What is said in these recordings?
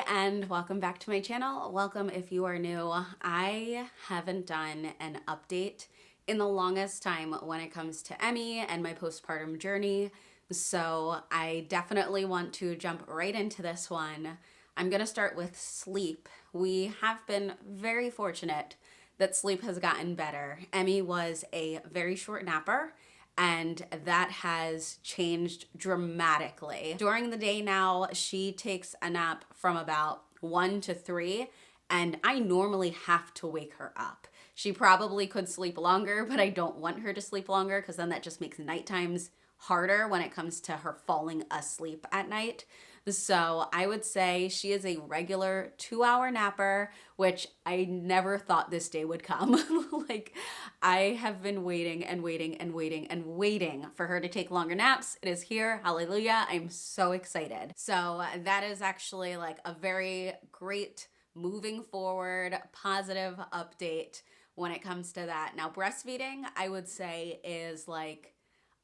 and welcome back to my channel. Welcome if you are new. I haven't done an update in the longest time when it comes to Emmy and my postpartum journey, so I definitely want to jump right into this one. I'm gonna start with sleep. We have been very fortunate that sleep has gotten better. Emmy was a very short napper, and that has changed dramatically. During the day now, she takes a nap from about 1 to 3, and I normally have to wake her up. She probably could sleep longer, but I don't want her to sleep longer because then that just makes night times harder when it comes to her falling asleep at night. So I would say she is a regular 2-hour napper, which I never thought this day would come. Like, I have been waiting and waiting and waiting and waiting for her to take longer naps. It is here. Hallelujah. I'm so excited. So that is actually like a very great moving forward, positive update when it comes to that. Now, breastfeeding, I would say, is like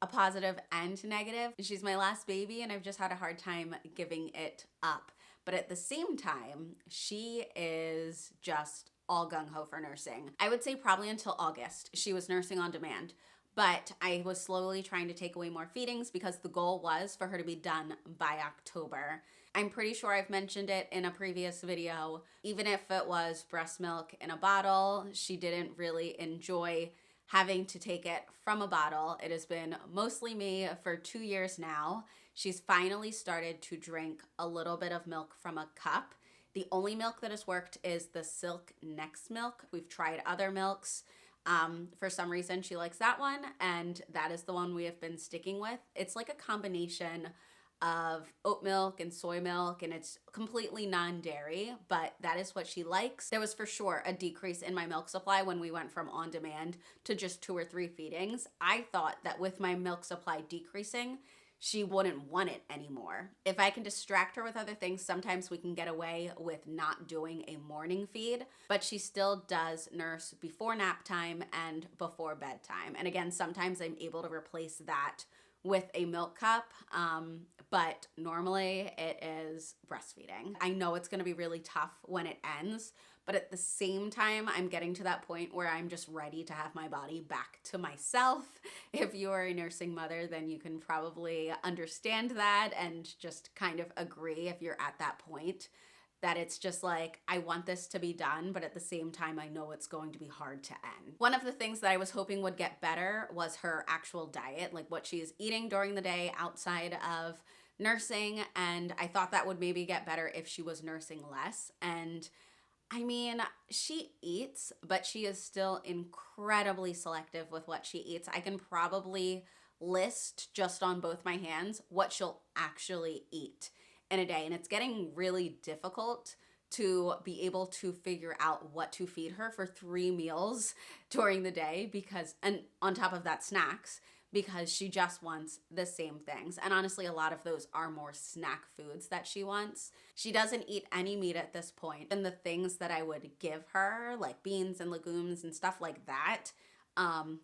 a positive and negative. She's my last baby and I've just had a hard time giving it up. But at the same time, she is just all gung-ho for nursing. I would say probably until August, she was nursing on demand. But I was slowly trying to take away more feedings because the goal was for her to be done by October. I'm pretty sure I've mentioned it in a previous video. Even if it was breast milk in a bottle, she didn't really enjoy having to take it from a bottle. It has been mostly me for 2 years now. She's finally started to drink a little bit of milk from a cup. The only milk that has worked is the Silk Next milk. We've tried other milks. For some reason, she likes that one, and that is the one we have been sticking with. It's like a combination of oat milk and soy milk, and it's completely non-dairy, but that is what she likes. There was for sure a decrease in my milk supply when we went from on demand to just 2 or 3 feedings. I thought that with my milk supply decreasing, she wouldn't want it anymore. If I can distract her with other things, sometimes we can get away with not doing a morning feed, but she still does nurse before nap time and before bedtime. And again, sometimes I'm able to replace that with a milk cup, but normally it is breastfeeding. I know it's gonna be really tough when it ends, but at the same time, I'm getting to that point where I'm just ready to have my body back to myself. If you are a nursing mother, then you can probably understand that and just kind of agree if you're at that point. That it's just like, I want this to be done, but at the same time, I know it's going to be hard to end. One of the things that I was hoping would get better was her actual diet, like what she's eating during the day outside of nursing, and I thought that would maybe get better if she was nursing less. And I mean, she eats, but she is still incredibly selective with what she eats. I can probably list just on both my hands what she'll actually eat in a day, and it's getting really difficult to be able to figure out what to feed her for 3 meals during the day, because, and on top of that, snacks, because she just wants the same things. And honestly, a lot of those are more snack foods that she wants. She doesn't eat any meat at this point, and the things that I would give her, like beans and legumes and stuff like that,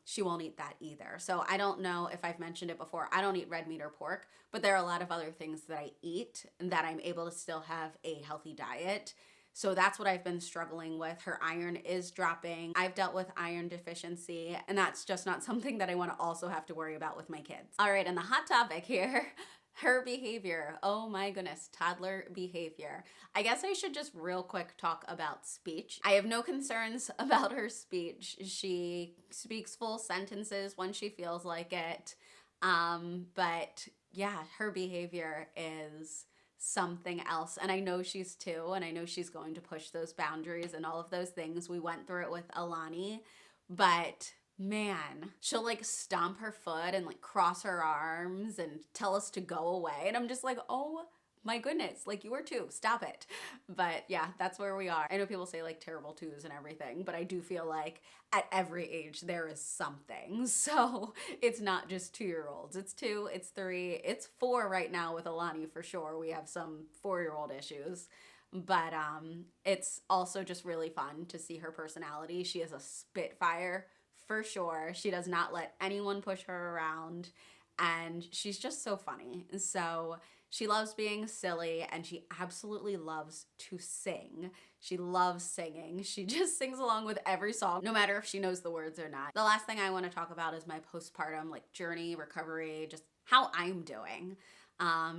she won't eat that either. So I don't know if I've mentioned it before. I don't eat red meat or pork, but there are a lot of other things that I eat and that I'm able to still have a healthy diet. So that's what I've been struggling with. Her iron is dropping. I've dealt with iron deficiency, and that's just not something that I want to also have to worry about with my kids. All right, and the hot topic here, her behavior. Oh my goodness, toddler behavior. I guess I should just real quick talk about speech. I have no concerns about her speech. She speaks full sentences when she feels like it. But yeah, her behavior is something else. And I know she's 2, and I know she's going to push those boundaries and all of those things. We went through it with Alani, but man, she'll like stomp her foot and like cross her arms and tell us to go away. And I'm just like, oh my goodness, like, you are 2, stop it. But yeah, that's where we are. I know people say like terrible 2s and everything, but I do feel like at every age there is something. So it's not just 2-year-olds. It's 2, it's 3, it's 4 right now with Alani for sure. We have some 4-year-old issues. But it's also just really fun to see her personality. She is a spitfire for sure. She does not let anyone push her around, and she's just so funny. So She loves being silly and she absolutely loves to sing. She loves singing. She just sings along with every song, no matter if she knows the words or not. The last thing I want to talk about is my postpartum like journey, recovery, just how I'm doing.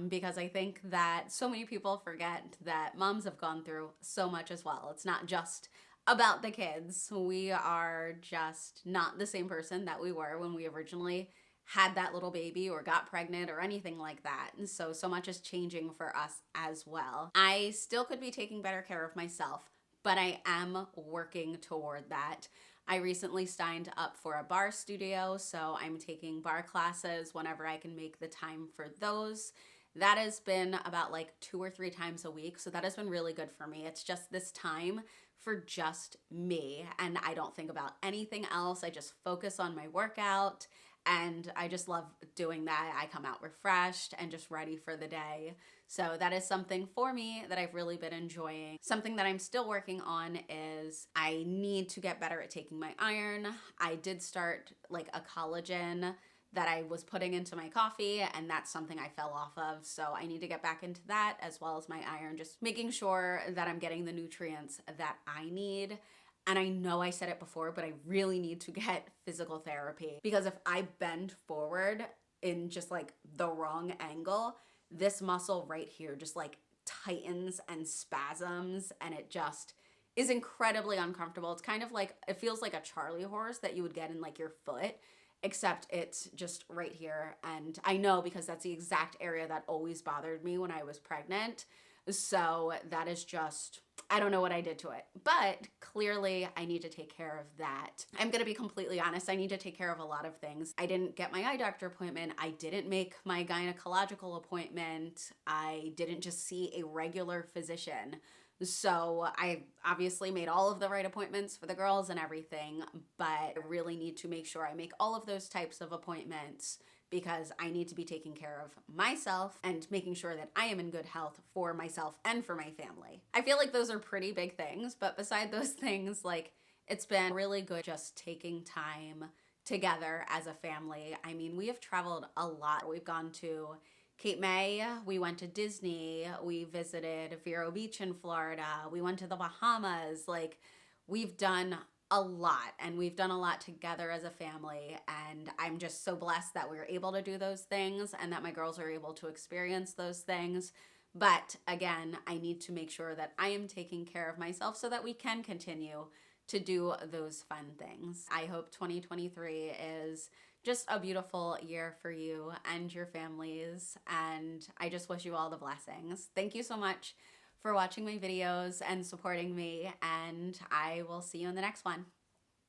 Because I think that so many people forget that moms have gone through so much as well. It's not just about the kids. We are just not the same person that we were when we originally had that little baby or got pregnant or anything like that. And so much is changing for us as well. I still could be taking better care of myself, but I am working toward that. I recently signed up for a barre studio, so I'm taking barre classes whenever I can make the time for those. That has been about like 2 or 3 times a week, so that has been really good for me. It's just this time for just me, and I don't think about anything else. I just focus on my workout, and I just love doing that. I come out refreshed and just ready for the day. So that is something for me that I've really been enjoying. Something that I'm still working on is I need to get better at taking my iron. I did start like a collagen that I was putting into my coffee, and that's something I fell off of. So I need to get back into that, as well as my iron, just making sure that I'm getting the nutrients that I need. And I know I said it before, but I really need to get physical therapy, because if I bend forward in just like the wrong angle, this muscle right here just like tightens and spasms, and it just is incredibly uncomfortable. It's kind of like, it feels like a Charlie horse that you would get in like your foot, except it's just right here. And I know because that's the exact area that always bothered me when I was pregnant. So that is just, I don't know what I did to it, but clearly I need to take care of that. I'm gonna be completely honest, I need to take care of a lot of things. I didn't get my eye doctor appointment. I didn't make my gynecological appointment. I didn't just see a regular physician. So I obviously made all of the right appointments for the girls and everything, but I really need to make sure I make all of those types of appointments, because I need to be taking care of myself and making sure that I am in good health for myself and for my family. I feel like those are pretty big things, but beside those things, like, it's been really good just taking time together as a family. I mean, we have traveled a lot. We've gone to Cape May, we went to Disney, we visited Vero Beach in Florida, we went to the Bahamas. Like, we've done a lot, and we've done a lot together as a family, and I'm just so blessed that we were able to do those things and that my girls are able to experience those things. But again, I need to make sure that I am taking care of myself so that we can continue to do those fun things. I hope 2023 is just a beautiful year for you and your families, and I just wish you all the blessings. Thank you so much for watching my videos and supporting me, and I will see you in the next one.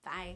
Bye.